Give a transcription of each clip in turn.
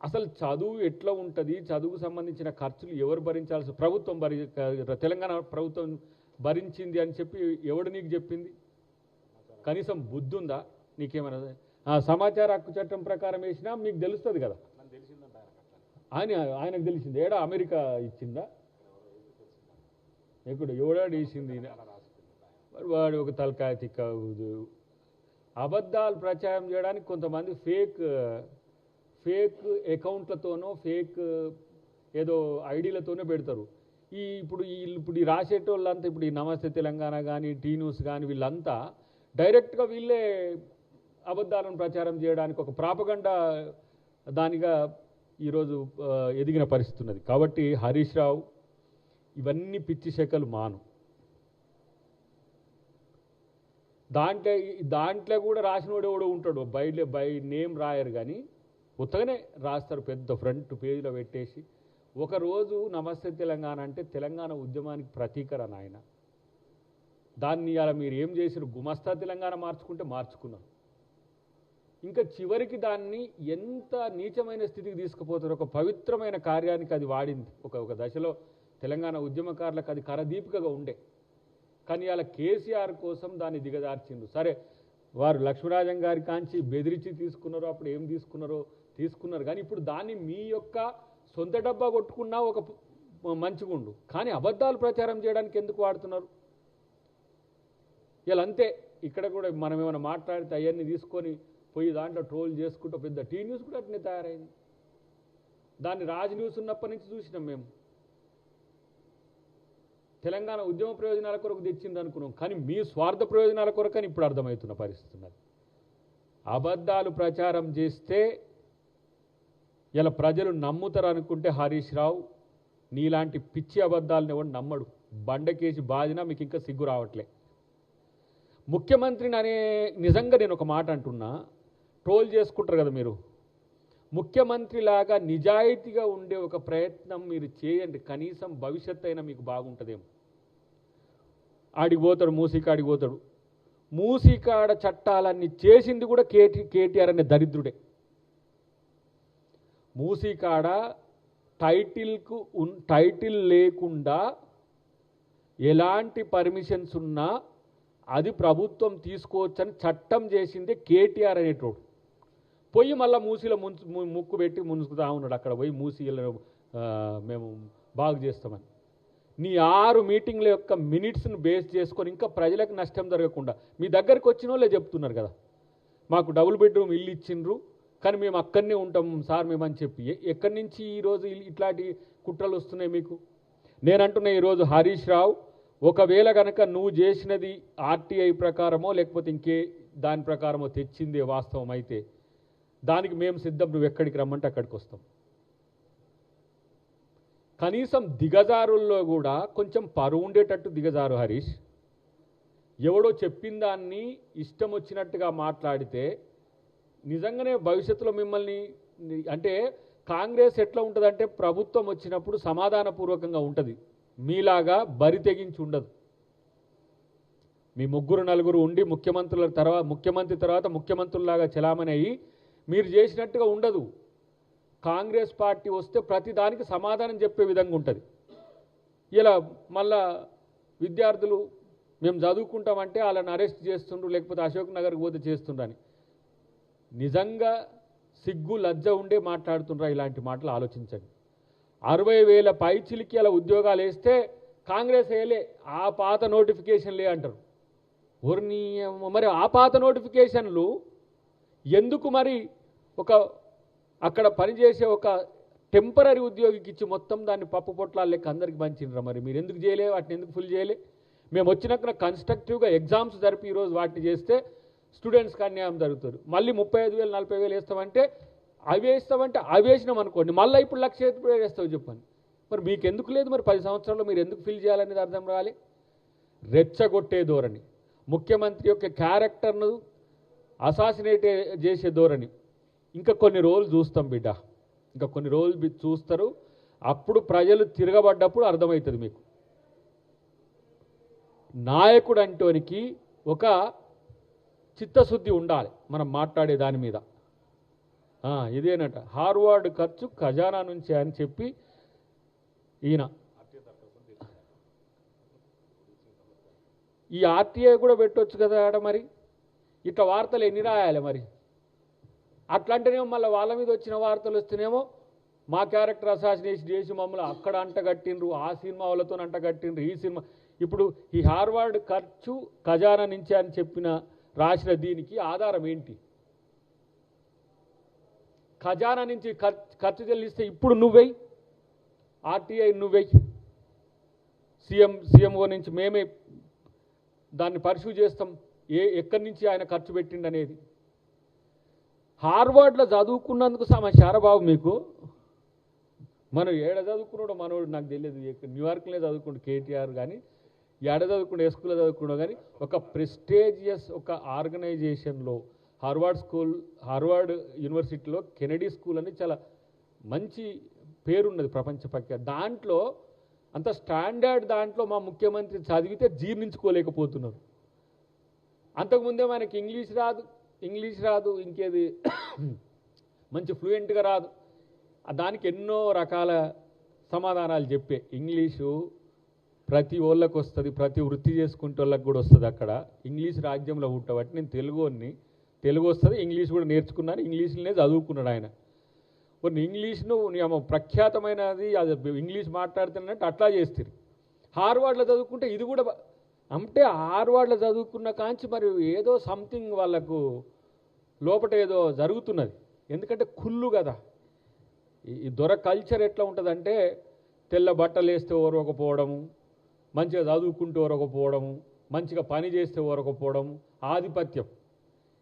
అసలు చదువు ఎట్లా ఉంటుంది, చదువుకు సంబంధించిన ఖర్చులు ఎవరు భరించాల్సి, ప్రభుత్వం తెలంగాణ ప్రభుత్వం భరించింది అని చెప్పి ఎవడు నీకు చెప్పింది? కనీసం బుద్ధి ఉందా నీకేమైనా? సమాచార హక్కు చట్టం ప్రకారం వేసినా మీకు తెలుస్తుంది కదా. ఆయనకు తెలిసింది ఏడా అమెరికా ఇచ్చిందా? ఎప్పుడు ఎవడాడు వేసింది? వాడు ఒక తలకాయ తిక్క. అబద్ధాలు ప్రచారం చేయడానికి కొంతమంది ఫేక్ అకౌంట్లతోనో ఫేక్ ఏదో ఐడీలతోనే పెడతారు. ఇప్పుడు ఈ రాసేటోళ్ళంతా, ఇప్పుడు ఈ నమస్తే తెలంగాణ కానీ టీ న్యూస్ కానీ వీళ్ళంతా డైరెక్ట్గా వీళ్ళే అబద్ధాలను ప్రచారం చేయడానికి ఒక ప్రాపగండా దానిగా ఈరోజు ఎదిగిన పరిస్థితి ఉన్నది. కాబట్టి హరీష్ రావు ఇవన్నీ పిచ్చి శకలు మాను. దాంట్లో కూడా రాసినోడు ఎవడో ఉంటాడు, బై నేమ్ రాయరు కానీ ఉత్తగానే రాస్తారు, పెద్ద ఫ్రంట్ పేజీలో పెట్టేసి. ఒకరోజు నమస్తే తెలంగాణ అంటే తెలంగాణ ఉద్యమానికి ప్రతీకరా నాయన. దాన్ని అలా మీరు ఏం చేసారు? గుమస్తా తెలంగాణ మార్చుకున్నారు. ఇంకా చివరికి దాన్ని ఎంత నీచమైన స్థితికి తీసుకుపోతారు. ఒక పవిత్రమైన కార్యానికి అది వాడింది. ఒక దశలో తెలంగాణ ఉద్యమకారులకు అది కరదీపికగా ఉండే. కానీ అలా కేసీఆర్ కోసం దాన్ని దిగజార్చిండు. సరే, వారు లక్ష్మీరాజం గారి కాంచి బెదిరించి తీసుకున్నారో, అప్పుడు ఏం తీసుకున్నారు. కానీ ఇప్పుడు దాన్ని మీ యొక్క సొంత డబ్బా కొట్టుకున్నా ఒక మంచిగుండు, కానీ అబద్ధాలు ప్రచారం చేయడానికి ఎందుకు వాడుతున్నారు? ఇలా అంతే. ఇక్కడ కూడా మనం ఏమైనా మాట్లాడితే అవన్నీ తీసుకొని పోయి దాంట్లో ట్రోల్ చేసుకుంటూ పెద్ద టీ న్యూస్ కూడా అట్నే తయారైంది. దాన్ని రాజ్ న్యూస్ ఉన్నప్పటి నుంచి చూసినాం మేము. తెలంగాణ ఉద్యమ ప్రయోజనాల కొరకు తెచ్చింది అనుకున్నాం, కానీ మీ స్వార్థ ప్రయోజనాల కొరకని ఇప్పుడు అర్థమవుతున్న పరిస్థితి ఉన్నది. అబద్ధాలు ప్రచారం చేస్తే ఇలా ప్రజలు నమ్ముతారు అనుకుంటే హరీష్ రావు నీలాంటి పిచ్చి అబద్ధాలను ఎవరు నమ్మడు. బండకేసి బాధినా మీకు ఇంకా సిగ్గు రావట్లే. ముఖ్యమంత్రిని అనే, నిజంగా నేను ఒక మాట అంటున్నా, ట్రోల్ చేసుకుంటారు కదా మీరు, ముఖ్యమంత్రిలాగా నిజాయితీగా ఉండే ఒక ప్రయత్నం మీరు చేయండి. కనీసం భవిష్యత్తు అయినా మీకు బాగుంటుందేమో. ఆడిపోతాడు, మూసీకాడికి పోతాడు. మూసీకాడ చట్టాలన్నీ చేసింది కూడా కేటీఆర్ అనే దరిద్రుడే. మూసీకాడ టైటిల్ లేకుండా ఎలాంటి పర్మిషన్స్ ఉన్నా అది ప్రభుత్వం తీసుకోవచ్చని చట్టం చేసిందే కేటీఆర్ అనేటోడు. పోయి మళ్ళీ మూసీలో ముక్కు పెట్టి మునుసుకుతా ఉన్నాడు. అక్కడ పోయి మూసీలో మేము బాగు చేస్తామని. నీ 6 మీటింగ్ల యొక్క మినిట్స్ను బేస్ చేసుకొని ఇంకా ప్రజలకు నష్టం జరగకుండా మీ దగ్గరికి వచ్చిన వాళ్ళే చెప్తున్నారు కదా, మాకు డబుల్ బెడ్రూమ్ ఇల్లు ఇచ్చిండ్రు కానీ మేము అక్కడనే ఉంటాం సార్ మేమని చెప్పి. ఎక్కడి నుంచి ఈరోజు ఇట్లాంటి కుట్రలు వస్తున్నాయి మీకు? నేనంటున్నా ఈరోజు హరీష్ రావు, ఒకవేళ కనుక నువ్వు చేసినది ఆర్టీఐ ప్రకారమో లేకపోతే ఇంకే దాని ప్రకారమో తెచ్చిందే వాస్తవం అయితే దానికి మేము సిద్ధం, నువ్వు ఎక్కడికి రమ్మంటే అక్కడికి వస్తాం. కనీసం దిగజారుల్లో కూడా కొంచెం పరువు ఉండేటట్టు దిగజారు హరీష్. ఎవడో చెప్పిన దాన్ని ఇష్టం వచ్చినట్టుగా మాట్లాడితే నిజంగానే భవిష్యత్తులో మిమ్మల్ని, అంటే కాంగ్రెస్ ఎట్లా ఉంటుందంటే ప్రభుత్వం వచ్చినప్పుడు సమాధానపూర్వకంగా ఉంటుంది, మీలాగా బరి తెగించి ఉండదు. మీ 3-4 ఉండి ముఖ్యమంత్రి తర్వాత ముఖ్యమంత్రులాగా చలామణి అయ్యి మీరు చేసినట్టుగా ఉండదు. కాంగ్రెస్ పార్టీ వస్తే ప్రతి దానికి సమాధానం చెప్పే విధంగా ఉంటుంది. ఇలా మళ్ళా విద్యార్థులు మేము చదువుకుంటామంటే వాళ్ళని అరెస్ట్ చేస్తుండ్రు, లేకపోతే అశోక్ నగర్కి పోతే చేస్తుండ్రని. నిజంగా సిగ్గు లజ్జ ఉండే మాట్లాడుతుండ్రా? ఇలాంటి మాటలు ఆలోచించండి. 60,000 పైచిలికి అలా ఉద్యోగాలు వేస్తే కాంగ్రెస్ వేయలే, ఆ పాత నోటిఫికేషన్లే అంటారు. మరి ఆ పాత నోటిఫికేషన్లు ఎందుకు మరి అక్కడ పనిచేసే ఒక టెంపరీ ఉద్యోగికి ఇచ్చి మొత్తం దాన్ని పప్పు పొట్లాల లెక్క అందరికి పంచిండ్రా? మరి మీరు ఎందుకు చేయలే? వాటిని ఎందుకు ఫుల్ చేయలే? మేము వచ్చినాక కన్స్ట్రక్టివ్గా ఎగ్జామ్స్ జరిపి ఈరోజు వాటిని చేస్తే స్టూడెంట్స్కి అన్యాయం జరుగుతుంది. మళ్ళీ 35,000 40,000 వేస్తామంటే అవి వేసినాం అనుకోండి, మళ్ళీ ఇప్పుడు 1,00,000 వేస్తావు చెప్పండి. మరి మీకు ఎందుకు లేదు? మరి 10 సంవత్సరాల్లో మీరు ఎందుకు ఫిల్ చేయాలనేది అర్థం రావాలి. రెచ్చగొట్టే ధోరణి, ముఖ్యమంత్రి యొక్క క్యారెక్టర్ను అసాసినేట్ చేసే ధోరణి ఇంకా కొన్ని రోజులు చూస్తాం బిడ్డ, ఇంకా కొన్ని రోజులు చూస్తారు. అప్పుడు ప్రజలు తిరగబడ్డప్పుడు అర్థమవుతుంది మీకు. నాయకుడు అంటోనికి ఒక చిత్తశుద్ధి ఉండాలి మనం మాట్లాడే దాని మీద. ఇదేనట హార్వర్డ్ ఖర్చు ఖజానా నుంచే అని చెప్పి ఈయన ఈ ఆర్టీఐ కూడా పెట్టవచ్చు కదా ఆడ మరి ఇట్లా వార్తలు ఎన్ని రాయాలి మరి అట్లాంటేనేమో మళ్ళీ వాళ్ళ మీద వచ్చిన వార్తలు వస్తేనేమో మా క్యారెక్టర్ అసాసినేషన్ చేసి మమ్మల్ని అక్కడ అంటగట్టిండ్రు ఆ సినిమా వాళ్ళతో అంటగట్టిండ్రు ఈ సినిమా ఇప్పుడు ఈ హార్వర్డ్ ఖర్చు ఖజానా నుంచే అని చెప్పిన రాసిన దీనికి ఆధారం ఏంటి ఖజానా నుంచి ఖర్చు చెల్లిస్తే ఇప్పుడు నువ్వెయ్యి ఆర్టీఐ నువ్వెయ్యి సీఎంఓ నుంచి మేమే దాన్ని పర్సూ చేస్తాం ఎక్కడి నుంచి ఆయన ఖర్చు పెట్టిండు అనేది హార్వర్డ్లో చదువుకున్నందుకు సమస్య బాబు మీకు మనం ఏడ చదువుకున్నాడో మనోడు నాకు తెలియదు న్యూయార్క్లో చదువుకుంటు కేటీఆర్ కానీ ఏడ చదువుకుంటూ ఏ స్కూల్లో చదువుకున్నాడో కానీ ఒక ప్రెస్టేజియస్ ఒక ఆర్గనైజేషన్లో హార్వర్డ్ యూనివర్సిటీలో కెనడీ స్కూల్ అని చాలా మంచి పేరున్నది ప్రపంచ ప్రఖ్యాతి దాంట్లో అంత స్టాండర్డ్ దాంట్లో మా ముఖ్యమంత్రి చదివితే జీర్ణించుకోలేకపోతున్నారు అంతకుముందే మనకి ఇంగ్లీష్ రాదు ఇంకేది మంచి ఫ్లూయెంట్గా రాదు దానికి ఎన్నో రకాల సమాధానాలు చెప్పే ఇంగ్లీషు ప్రతి వాళ్ళకు వస్తుంది ప్రతి వృత్తి చేసుకుంటే వాళ్ళకి కూడా వస్తుంది అక్కడ ఇంగ్లీష్ రాజ్యంలో పుట్టబట్టి నేను తెలుగు వస్తుంది ఇంగ్లీష్ కూడా నేర్చుకున్నాను ఇంగ్లీష్లోనే చదువుకున్నాడు ఆయన కొన్ని ఇంగ్లీష్ను ప్రఖ్యాతమైనది అది ఇంగ్లీష్ మాట్లాడుతున్నట్టు అట్లా చేస్తారు హార్వర్డ్లో చదువుకుంటే ఇది కూడా అంటే హార్వర్డ్లో చదువుకున్న కాంచి మరి ఏదో సంథింగ్ వాళ్ళకు లోపల ఏదో జరుగుతున్నది ఎందుకంటే కుళ్ళు కదా ఈ దొర కల్చర్ ఎట్లా ఉంటుందంటే తెల్ల బట్టలు వేస్తే ఓరకపోవడము మంచిగా చదువుకుంటూ ఓరకపోవడము మంచిగా పని చేస్తే ఓరకపోవడము ఆధిపత్యం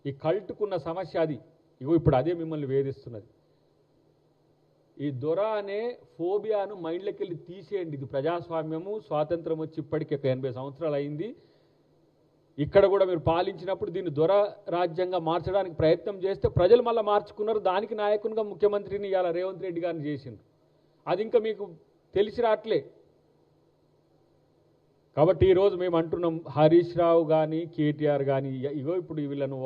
ఈ కల్టుకున్న సమస్య అది ఇప్పుడు అదే మిమ్మల్ని వేధిస్తున్నది ఈ దొర అనే ఫోబియాను మైండ్లోకి వెళ్ళి తీసేయండి ఇది ప్రజాస్వామ్యము స్వాతంత్రం వచ్చి ఇప్పటికి 80 సంవత్సరాలు అయింది ఇక్కడ కూడా మీరు పాలించినప్పుడు దీన్ని దొర రాజ్యంగా మార్చడానికి ప్రయత్నం చేస్తే ప్రజలు మళ్ళీ మార్చుకున్నారు దానికి నాయకునిగా ముఖ్యమంత్రిని ఇవాళ రేవంత్ రెడ్డి గారిని చేసిండ్రు అది ఇంకా మీకు తెలిసి రావట్లే కాబట్టి ఈరోజు మేము అంటున్నాం హరీష్ రావు కానీ కేటీఆర్ కానీ ఇప్పుడు వీళ్ళను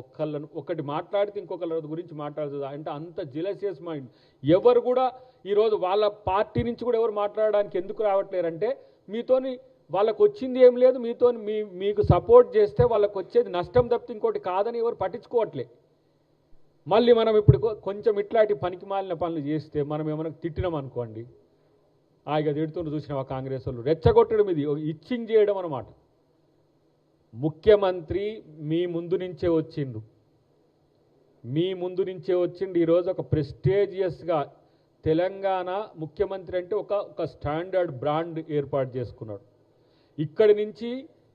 ఒకటి మాట్లాడితే ఇంకొకళ్ళ గురించి మాట్లాడుతుంది అంటే అంత జెలసియస్ మైండ్ ఎవరు కూడా ఈరోజు వాళ్ళ పార్టీ నుంచి కూడా ఎవరు మాట్లాడడానికి ఎందుకు రావట్లేరంటే మీతోని వాళ్ళకు వచ్చింది ఏం లేదు మీకు సపోర్ట్ చేస్తే వాళ్ళకు వచ్చేది నష్టం తప్పితే ఇంకోటి కాదని ఎవరు పట్టించుకోవట్లే మళ్ళీ మనం ఇప్పుడు కొంచెం ఇట్లాంటి పనికి మాలిన పనులు చేస్తే మనం ఏమైనా తిట్టినాం అనుకోండి ఇక తిడుతుండ్రు చూసినావా కాంగ్రెస్ వాళ్ళు రెచ్చగొట్టడం ఇది ఇచ్చింగ్ చేయడం అన్నమాట ముఖ్యమంత్రి మీ ముందు నుంచే వచ్చిండు ఈరోజు ఒక ప్రెస్టేజియస్గా తెలంగాణ ముఖ్యమంత్రి అంటే ఒక స్టాండర్డ్ బ్రాండ్ ఏర్పాటు చేసుకున్నాడు ఇక్కడి నుంచి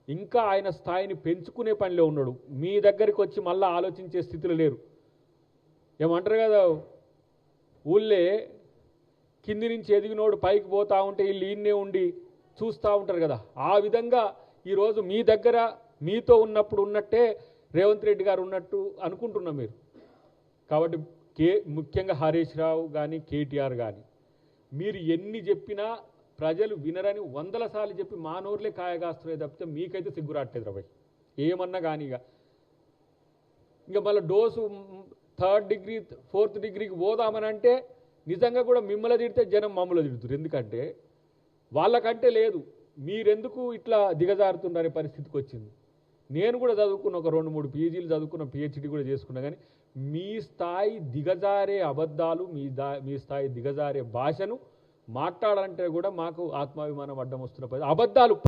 ఇంకా ఆయన స్థాయిని పెంచుకునే పనిలో ఉన్నాడు మీ దగ్గరికి వచ్చి మళ్ళీ ఆలోచించే స్థితిలో లేరు ఏమంటారు కదా ఊళ్ళే కింది నుంచి ఎదిగినోడు పైకి పోతూ ఉంటే వీళ్ళు ఈయన్నే ఉండి చూస్తూ ఉంటారు కదా ఆ విధంగా ఈరోజు మీ దగ్గర మీతో ఉన్నప్పుడు ఉన్నట్టే రేవంత్ రెడ్డి గారు ఉన్నట్టు అనుకుంటున్నాం మీరు కాబట్టి ముఖ్యంగా హరీష్ రావు కానీ కేటీఆర్ కానీ మీరు ఎన్ని చెప్పినా ప్రజలు వినరని 100 సార్లు చెప్పి మా నోర్లే కాయగాస్తున్నాయి తప్పితే మీకైతే సిగ్గురాట్లేదు రాబాయ్ ఏమన్నా కానీ ఇంకా మళ్ళీ డోసు 3rd డిగ్రీ 4th డిగ్రీకి పోదామని అంటే నిజంగా కూడా మిమ్మల్ని తిడితే జనం మమ్మల్ని తిడుతున్నారు ఎందుకంటే వాళ్ళకంటే లేదు మీరెందుకు ఇట్లా దిగజారుతున్నారనే పరిస్థితికి వచ్చింది నేను కూడా చదువుకున్న ఒక 2-3 పీజీలు చదువుకున్న పిహెచ్డి కూడా చేసుకున్నా కానీ మీ స్థాయి దిగజారే అబద్ధాలు మీ స్థాయి దిగజారే భాషను మాట్లాడాలంటే కూడా మాకు ఆత్మాభిమానం అడ్డం వస్తున్న అబద్ధాలు